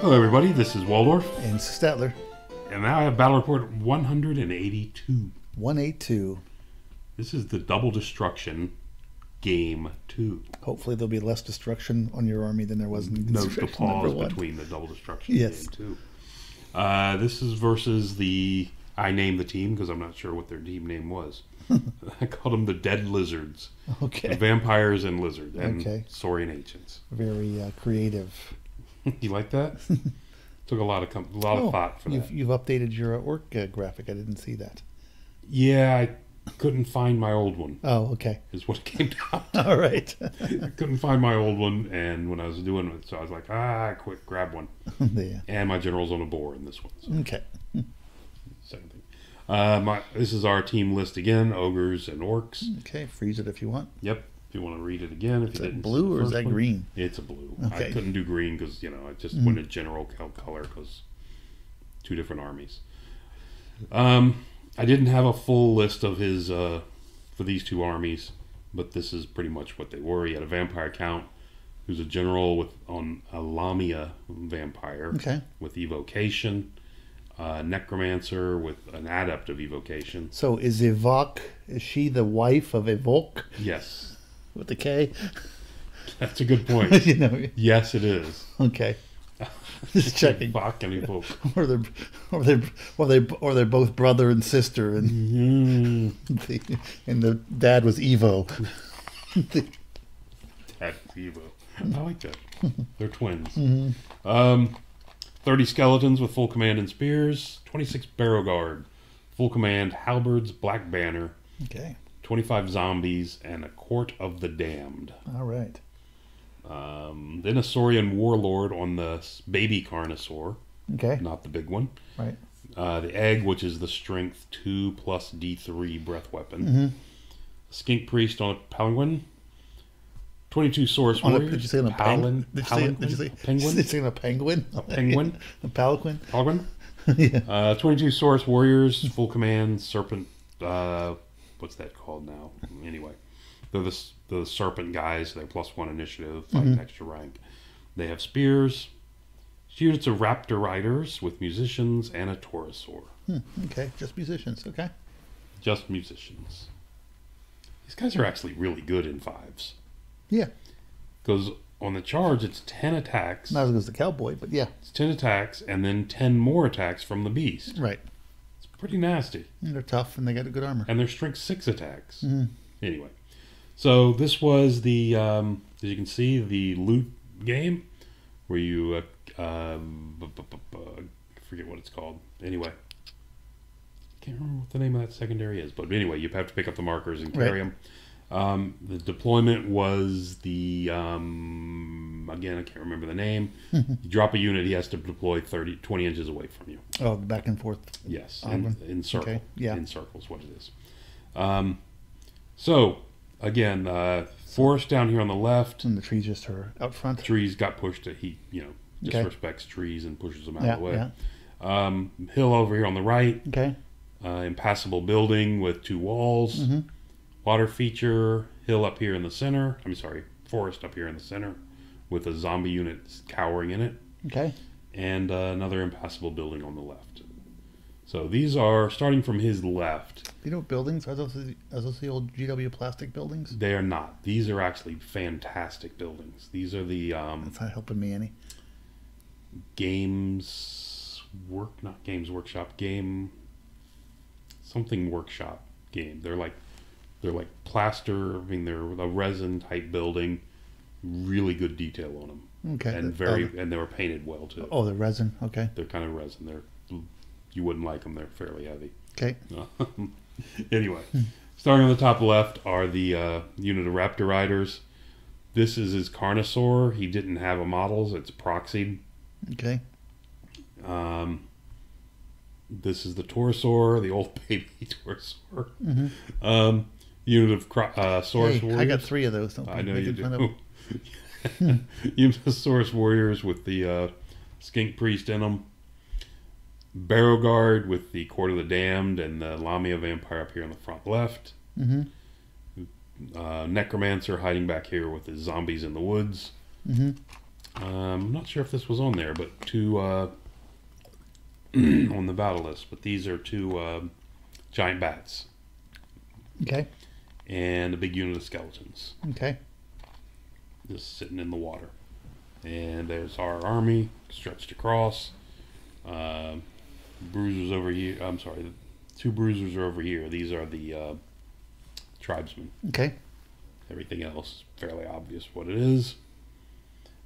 Hello everybody, this is Waldorf. And Statler. And now I have Battle Report 182. 182. This is the Double Destruction Game 2. Hopefully there'll be less destruction on your army than there was in Note the pause #1. between the Double Destruction Yes. Game 2. This is versus the... I named the team because I'm not sure what their team name was. I called them the Dead Lizards. Okay. The Vampires and Lizards. And Okay. Saurian Ancients. Very creative. You like that? Took a lot of thought for that. You've updated your orc graphic. I didn't see that. Yeah, I couldn't find my old one. Oh, okay. Is what it came down to. All right. I couldn't find my old one, and when I was doing it, so I was like, quick, grab one. Yeah. And my general's on a boar in this one. So. Okay. Second thing. This is our team list again, Ogres and Orcs. Okay, freeze it if you want. Yep. If you want to read it again. If Is you that didn't blue or is that green? It's a blue. Okay. I couldn't do green because, I just went a general color because two different armies. I didn't have a full list of his for these two armies, but this is pretty much what they were. He had a vampire count who's a general on a Lamia vampire with evocation, necromancer with an adept of evocation. So is she the wife of Evoke? Yes. With the K? That's a good point. Yes, it is. Okay. Just checking. Evoke and evoke. or they're both brother and sister, and and the dad was Evo. Dad Evo. I like that. They're twins. 30 skeletons with full command and spears. 26 barrow guard, full command halberds, black banner. Okay. 25 zombies and a court of the damned. All right. Then a Saurian warlord on the baby Carnosaur. Okay. Not the big one. Right. The egg, which is the strength 2 plus D3 breath weapon. Skink priest on a penguin. 22 source warriors. Did you say on a penguin? Did you say penguin? Did you say on a penguin? A penguin. A palanquin? Penguin. Yeah. 22 source warriors, full command, serpent. What's that called now? Anyway, they're the serpent guys. They're +1 initiative, fighting extra rank. They have spears. Units of raptor riders with musicians and a taurosaur. Okay, just musicians. Okay. Just musicians. These guys are actually really good in 5s. Yeah. Because on the charge, it's 10 attacks. Not as good as the cowboy, but yeah. It's 10 attacks and then 10 more attacks from the beast. Right. It's pretty nasty. And they're tough and they got a good armor. And they're strength 6 attacks. Anyway. So this was the, as you can see, the loot game where you, I forget what it's called. Anyway. Can't remember what the name of that secondary is. But anyway, you have to pick up the markers and carry them. The deployment was the, again, I can't remember the name. You drop a unit, he has to deploy 20 inches away from you. Oh, back and forth. Yes, in circle. Okay. Yeah. In circles, what it is. So, again, forest down here on the left. And the trees just are out front. Trees got pushed to heat, disrespects trees and pushes them out of the way. Yeah. Hill over here on the right. Okay. Impassable building with 2 walls. Water feature, hill up here in the center. Forest up here in the center with a zombie unit cowering in it. Okay. And another impassable building on the left. So these are, starting from his left. Do you know what buildings? Are those the old GW plastic buildings? They are not. These are actually fantastic buildings. These are the... That's not helping me any. Not Games Workshop, something workshop game. They're like plaster. They're a resin type building. Really good detail on them. Okay. And and they were painted well too. Oh, the resin. Okay. They're kind of resin. You wouldn't like them. They're fairly heavy. Okay. Anyway, starting on the top left are the unit of raptor riders. This is his Carnosaur. He didn't have a models. It's proxied. Okay. This is the Taurosaur, the old baby Taurosaur. Unit of Saurus warriors. I got 3 of those. I know you do. Unit of Saurus warriors with the skink priest in them. Barrow guard with the court of the damned and the Lamia vampire up here on the front left. Necromancer hiding back here with his zombies in the woods. I'm not sure if this was on there, but two on the battle list. But these are two giant bats. Okay. And a big unit of skeletons. Okay. Just sitting in the water. And there's our army stretched across. Bruisers over here. I'm sorry. The two bruisers are over here. These are the tribesmen. Okay. Everything else is fairly obvious what it is.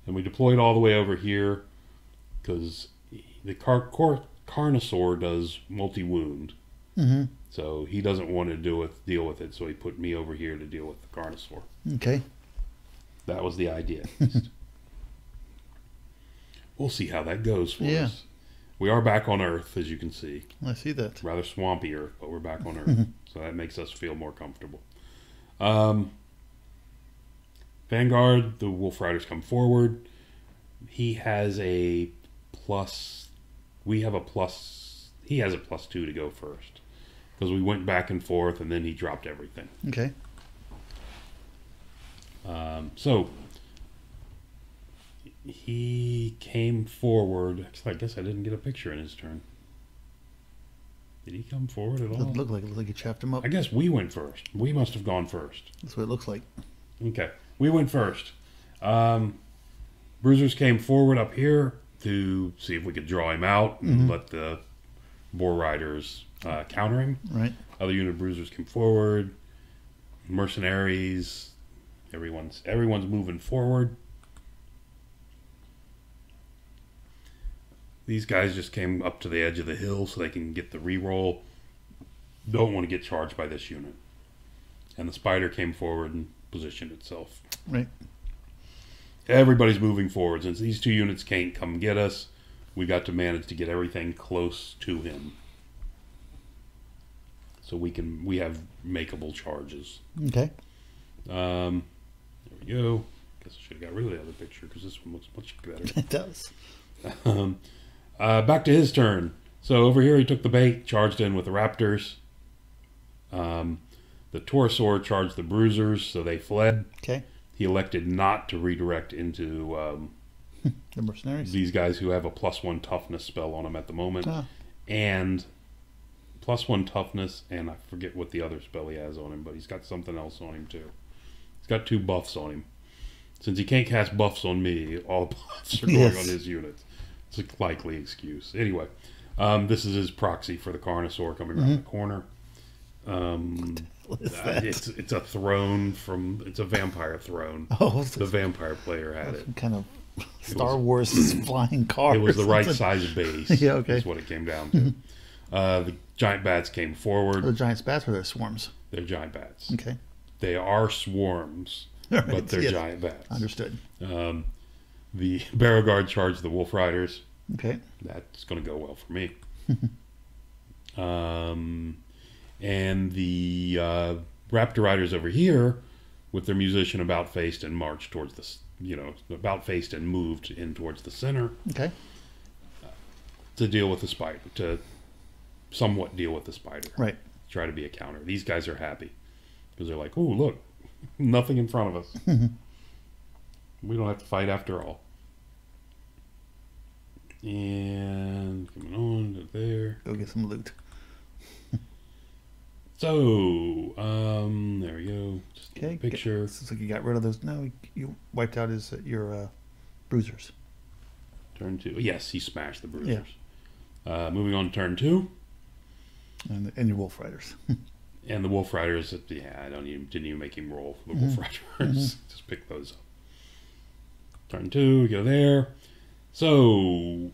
And we deployed all the way over here because the Carnosaur does multi-wound. Mm-hmm. So he doesn't want to deal with it, so he put me over here to deal with the Carnosaur. Okay. That was the idea. We'll see how that goes for us. We are back on Earth, as you can see. I see that. Rather swampy Earth, but we're back on Earth. Mm-hmm. So that makes us feel more comfortable. Vanguard, the Wolf Riders come forward. He has a plus. We have a plus. He has a +2 to go first. Because we went back and forth, and then he dropped everything. Okay. So he came forward. Actually, I guess I didn't get a picture in his turn. Did he come forward at all? Doesn't look like it. Looks like you chaffed him up. I guess we went first. We must have gone first. That's what it looks like. Okay, we went first. Bruisers came forward up here to see if we could draw him out and let the Boar Riders counter him. Right. Other unit bruisers came forward. Mercenaries. Everyone's moving forward. These guys just came up to the edge of the hill so they can get the reroll. Don't want to get charged by this unit. And the spider came forward and positioned itself. Right. Everybody's moving forward. Since these two units can't come get us, we got to manage to get everything close to him. So we have makeable charges. Okay. There we go. Guess I should have got rid of the other picture because this one looks much better. It does. Back to his turn. So over here he took the bait, charged in with the raptors. The Taurosaur charged the bruisers, so they fled. Okay. He elected not to redirect into The mercenaries. these guys who have a +1 toughness spell on them at the moment. Ah. And +1 toughness, and I forget what the other spell he has on him, but he's got something else on him too. He's got 2 buffs on him. Since he can't cast buffs on me, all buffs are going on his units. It's a likely excuse. Anyway, this is his proxy for the Carnosaur coming around the corner. What is that? It's a throne from. It's a vampire throne. Oh, The vampire player had it. some kind of Star Wars flying car. It was or the right something. size base. Yeah, okay. Is what it came down to. The giant bats came forward. Are the giant bats or their swarms? They're giant bats. Okay. They are swarms, but they're giant bats. Understood. The Barrow Guard charged the Wolf Riders. Okay. That's going to go well for me. And the Raptor Riders over here, with their musician about faced and marched towards the, about faced and moved in towards the center. Okay. To deal with the spider, to somewhat deal with the spider. Right. Try to be a counter. These guys are happy because they're like, oh, look, nothing in front of us. We don't have to fight after all. And coming on to there. Go get some loot. So, there we go. Just Okay. a picture. Looks like you got rid of those. No, you wiped out your bruisers. Turn 2. Yes, he smashed the bruisers. Moving on to turn 2. And your wolf riders. And the Wolf Riders, didn't even make him roll for the Wolf Riders. Just pick those up. Turn 2, we go there. So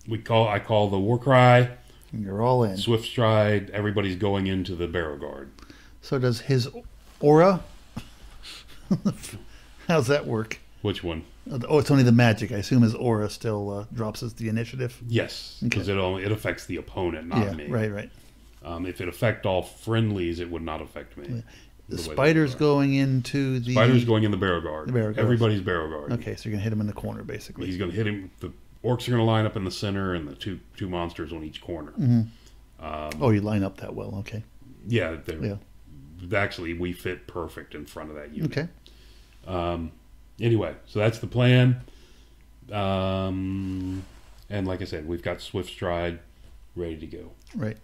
I call the war cry. You're all in. Swift stride. Everybody's going into the Barrow Guard. So does his aura? How's that work? Which one? Oh, it's only the magic. I assume his aura still drops us the initiative. Yes, because it affects the opponent, not me. Right. If it affect all friendlies, it would not affect me. The spider's going into the... Spider's going in the Barrow Guard. The Barrow Guard. Everybody's Barrow Guard. Okay, so you're going to hit him in the corner, basically. He's going to hit him. The Orcs are going to line up in the center, and the two monsters on each corner. Oh, you line up that well. Okay. Yeah, actually, we fit perfect in front of that unit. Okay. Anyway, so that's the plan. And like I said, we've got Swift Stride ready to go. Right.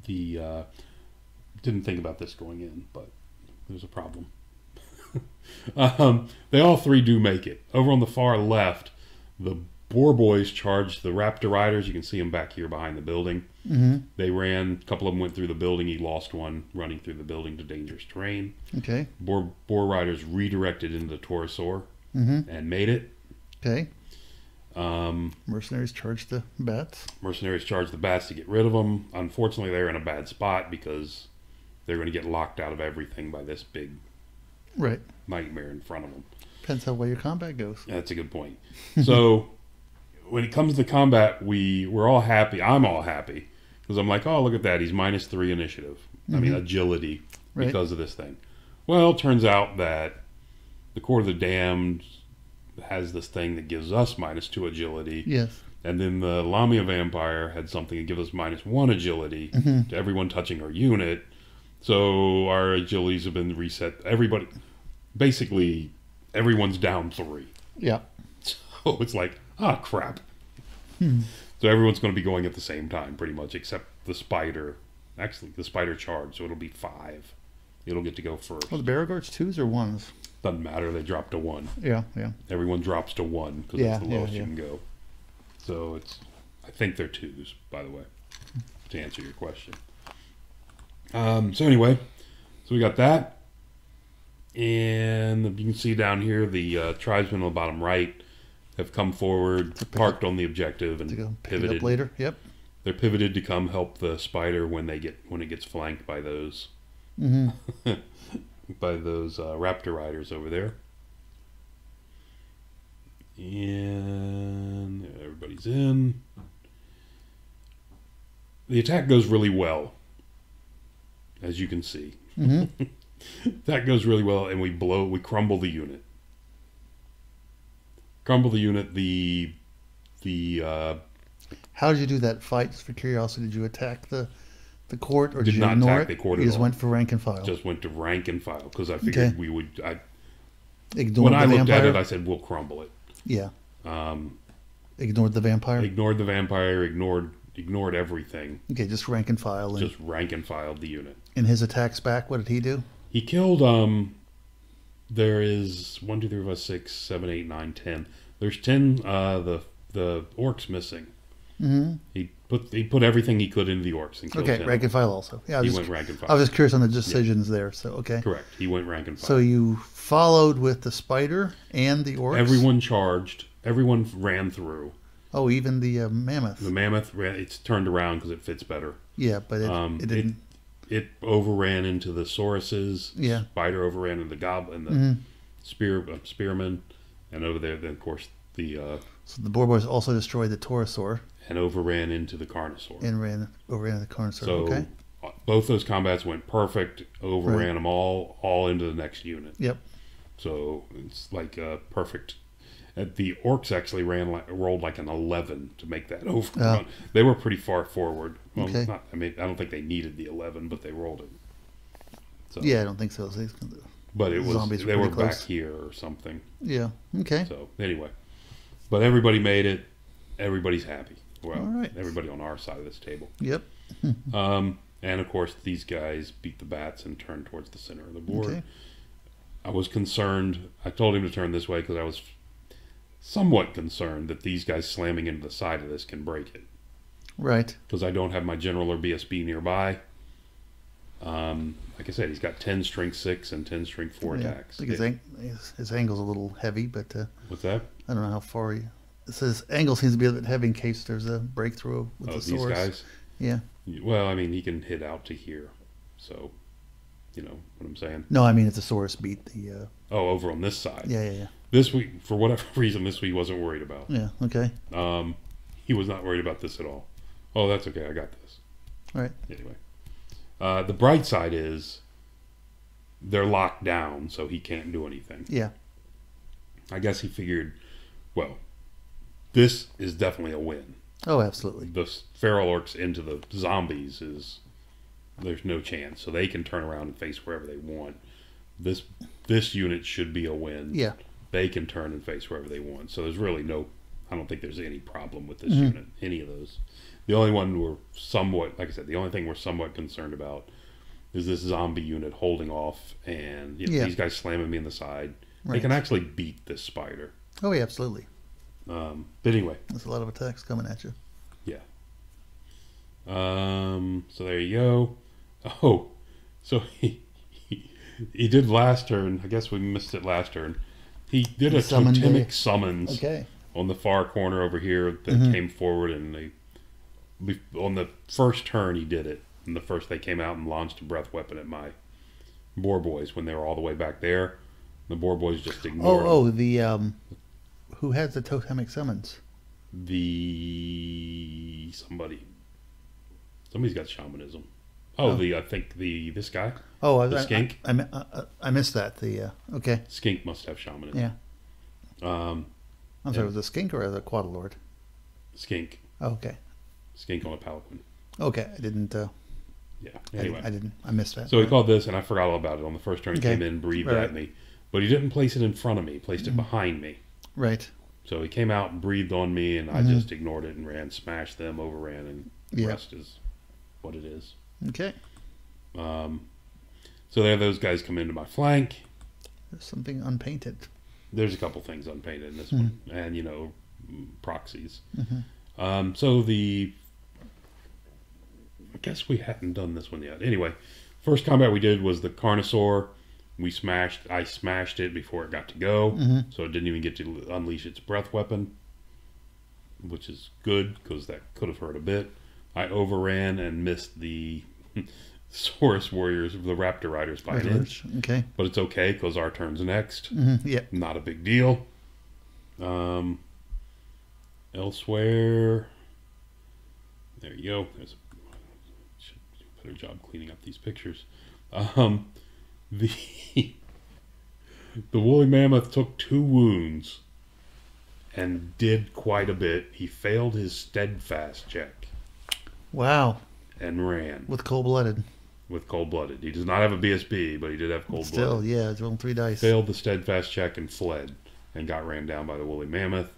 The didn't think about this going in, but there's a problem. They all three do make it. Over on the far left, the Boar Boys charged the Raptor Riders. You can see them back here behind the building. Mm-hmm. They ran. A couple of them went through the building. He lost one running through the building to dangerous terrain. Okay. Boar Riders redirected into the Torosaur and made it. Okay. Mercenaries charged the bats. Mercenaries charged the bats to get rid of them. Unfortunately, they're in a bad spot because they're going to get locked out of everything by this big nightmare in front of them. Depends how well your combat goes. That's a good point. So when it comes to combat, we're all happy. I'm all happy because I'm like, oh, look at that. He's -3 initiative. I mean, agility because of this thing. Well, it turns out that the Court of the Damned has this thing that gives us -2 agility. Yes. And then the Lamia Vampire had something that gives us -1 agility to everyone touching our unit. So our agilities have been reset. Basically, everyone's down 3. Yeah. So it's like, crap. So everyone's going to be going at the same time, pretty much, except the Spider. Actually, the Spider charged, so it'll be 5. It'll get to go first. Well, the Barrowguards 2s or 1s? Doesn't matter. They drop to 1. Yeah. Everyone drops to 1 because it's the lowest you can go. So I think they're 2s, by the way, to answer your question. So anyway, so we got that. And you can see down here the tribesmen on the bottom right have come forward, parked on the objective, and pivoted. Pick it up later. Yep. They're pivoted to come help the Spider when it gets flanked by those Raptor Riders over there. And everybody's in. The attack goes really well, as you can see. That goes really well, and we crumble the unit. How did you do that fight? Just for curiosity, did you attack the court, or did you not ignore attack it? the court? You at just all. went for rank and file. Just went to rank and file because I figured we would. Ignored when I looked vampire? at it, I said we'll crumble it. Yeah. Ignored the vampire. Ignored the vampire. Ignored everything. Okay, just rank and file. Just rank and filed the unit. And his attacks back, what did he do? He killed. There is 1, 2, 3, 4, 5, 6, 7, 8, 9, 10. There's 10. The orcs missing. He put everything he could into the orcs and killed 10. Rank and file also. Yeah, he went rank and file. I was just curious on the decisions there. So okay. Correct. He went rank and file. So you followed with the Spider and the orcs. Everyone charged. Everyone ran through. Oh, even the mammoth. The mammoth it's turned around because it fits better. Yeah, but it didn't. It overran into the Sauruses. Yeah. Spider overran into the goblin, the spearmen, and over there, then of course the. So the Boar Boys also destroyed the Torosaur. And overran into the Carnosaur. And overran the Carnosaur. So okay. Both those combats went perfect. Overran them all into the next unit. Yep. So it's like perfect. The orcs actually rolled like an 11 to make that overrun. They were pretty far forward. Well, okay. I don't think they needed the 11, but they rolled it. So, yeah, I don't think so. But it was zombies they were close. back here or something. Yeah. Okay. So anyway, but everybody made it. Everybody's happy. Well, all right. Everybody on our side of this table. Yep. And of course, these guys beat the bats and turned towards the center of the board. Okay. I was concerned. I told him to turn this way because I was somewhat concerned that these guys slamming into the side of this can break it. Right. Because I don't have my general or BSB nearby. Like I said, he's got 10 strength 6 and 10 strength 4 attacks. I think his angle's a little heavy, but what's that? I don't know how far he. It says angle seems to be a bit heavy in case there's a breakthrough with the these swords. Guys? Yeah. Well, I mean, he can hit out to here, so you know what I'm saying. No, I mean, if the swords beat the. over on this side. Yeah. This week, for whatever reason, he wasn't worried about. Yeah. Okay. He was not worried about this at all. Oh, that's okay. I got this. All right. Anyway, the bright side is they're locked down, so he can't do anything. Yeah. I guess he figured, well, this is definitely a win. Oh, absolutely. The feral orcs into the zombies there's no chance, so they can turn around and face wherever they want. This unit should be a win. Yeah. they can turn and face wherever they want. So there's really no, I don't think there's any problem with this unit, any of those. The only one we're somewhat, like I said, the only thing we're somewhat concerned about is this zombie unit holding off, and these guys slamming me in the side. Right. They can actually beat this spider. Oh, yeah, absolutely. But anyway. There's a lot of attacks coming at you. Yeah. So there you go. Oh, so he did last turn. I guess we missed it last turn. He did a totemic summons on the far corner over here that came forward, and on the first turn he did it. And they came out and launched a breath weapon at my boar boys when they were all the way back there. The boar boys just ignored them. Who has the totemic summons? Somebody's got shamanism. I think this guy. Oh, the skink. I missed that. Okay. Skink must have shamanism. Yeah. I'm sorry, was it a skink or a quadalord? Skink. Oh, okay. Skink on a paladin. Okay, I didn't. Yeah. Anyway, I missed that. So he called this, and I forgot all about it. On the first turn, he came in, breathed at me, but he didn't place it in front of me. He placed it behind me. Right. So he came out and breathed on me, and I just ignored it and ran, smashed them, overran, and the rest is what it is. Okay. So there, those guys come into my flank. There's something unpainted. There's a couple things unpainted in this one, and proxies. So I guess we hadn't done this one yet. Anyway, first combat we did was the Carnosaur. I smashed it before it got to go, so it didn't even get to unleash its breath weapon, which is good because that could have hurt a bit. I overran and missed the Saurus warriors, the Raptor Riders by an inch. Okay. But it's okay because our turn's next. Yeah. Not a big deal. Elsewhere, there you go. Should do a better job cleaning up these pictures. The woolly mammoth took 2 wounds and did quite a bit. He failed his steadfast check. Wow. And ran. With cold-blooded. With cold-blooded. He does not have a BSB, but he did have cold-blooded. Still, yeah, it's rolling 3 dice. Failed the steadfast check and fled and got ran down by the woolly mammoth.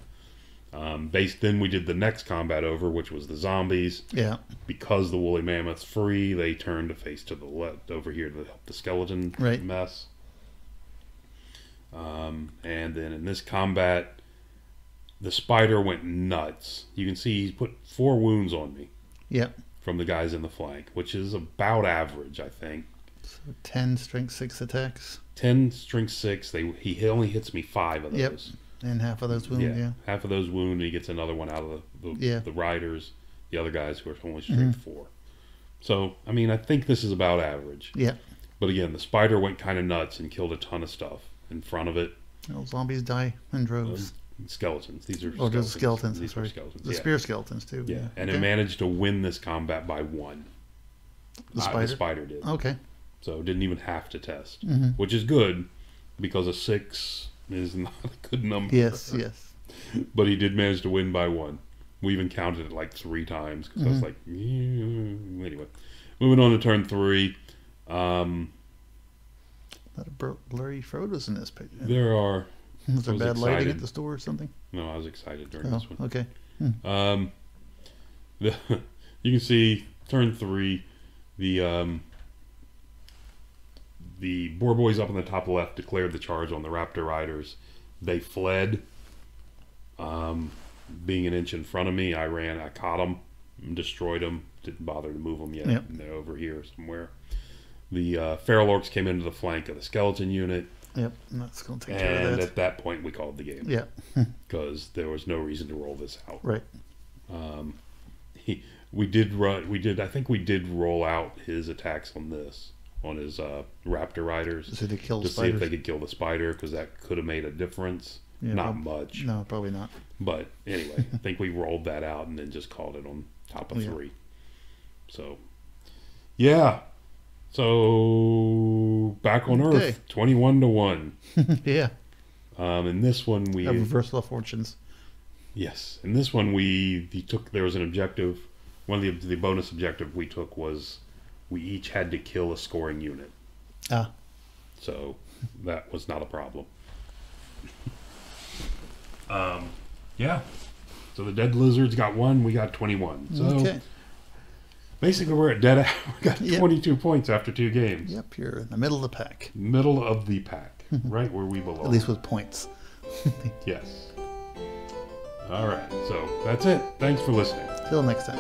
Then we did the next combat over, which was the zombies. Yeah. Because the woolly mammoth's free, they turned to face to the left over here to help the skeleton mess. And then in this combat, the spider went nuts. You can see he's put 4 wounds on me. Yep. From the guys in the flank, which is about average, I think. So 10 strength 6 attacks. 10 strength 6. He only hits me 5 of those. Yep. And half of those wound, yeah. Half of those wound, and he gets another one out of the riders, the other guys who are only strength 4. So, I mean, I think this is about average. Yeah. But again, the spider went kind of nuts and killed a ton of stuff in front of it. Well, zombies die in droves. Skeletons. These are skeletons. Just skeletons. These are skeletons. The spear skeletons, too. Yeah. And it managed to win this combat by 1. The spider? The spider did. Okay. So it didn't even have to test, which is good because a 6 is not a good number. Yes, yes. But he did manage to win by 1. We even counted it like 3 times because I was like, anyway. Moving on to turn 3. A lot of blurry photos in this picture. There are. Was there bad lighting at the store or something? No, I was excited during this one. Okay. You can see turn 3. The boar boys up on the top left declared the charge on the Raptor Riders. They fled. Being an inch in front of me, I ran. I caught them, destroyed them. Didn't bother to move them yet. Yep. They're over here somewhere. The feral orcs came into the flank of the skeleton unit. Yep, and that's going to take care of that. And at that point, we called the game. Yeah. Because there was no reason to roll this out. Right. We did run. I think we did roll out his attacks on this, on his Raptor Riders, so to kill to see if they could kill the spider, because that could have made a difference. Yeah, not much. No, probably not. But anyway, I think we rolled that out and then just called it on top of 3. So, yeah. So back on Earth, 21-1. Yeah. In this one we have reversal of fortunes. Yes, in this one there was an objective. One of the bonus objective we took was we each had to kill a scoring unit. Ah. So that was not a problem. Yeah. So the Dead Lizards got 1, we got 21. So Okay. basically we're at dead. We got Yep. 22 points after 2 games. Yep, you're in the middle of the pack. Middle of the pack, right where we belong. At least with points. Yes. All right. So that's it. Thanks for listening. Till next time.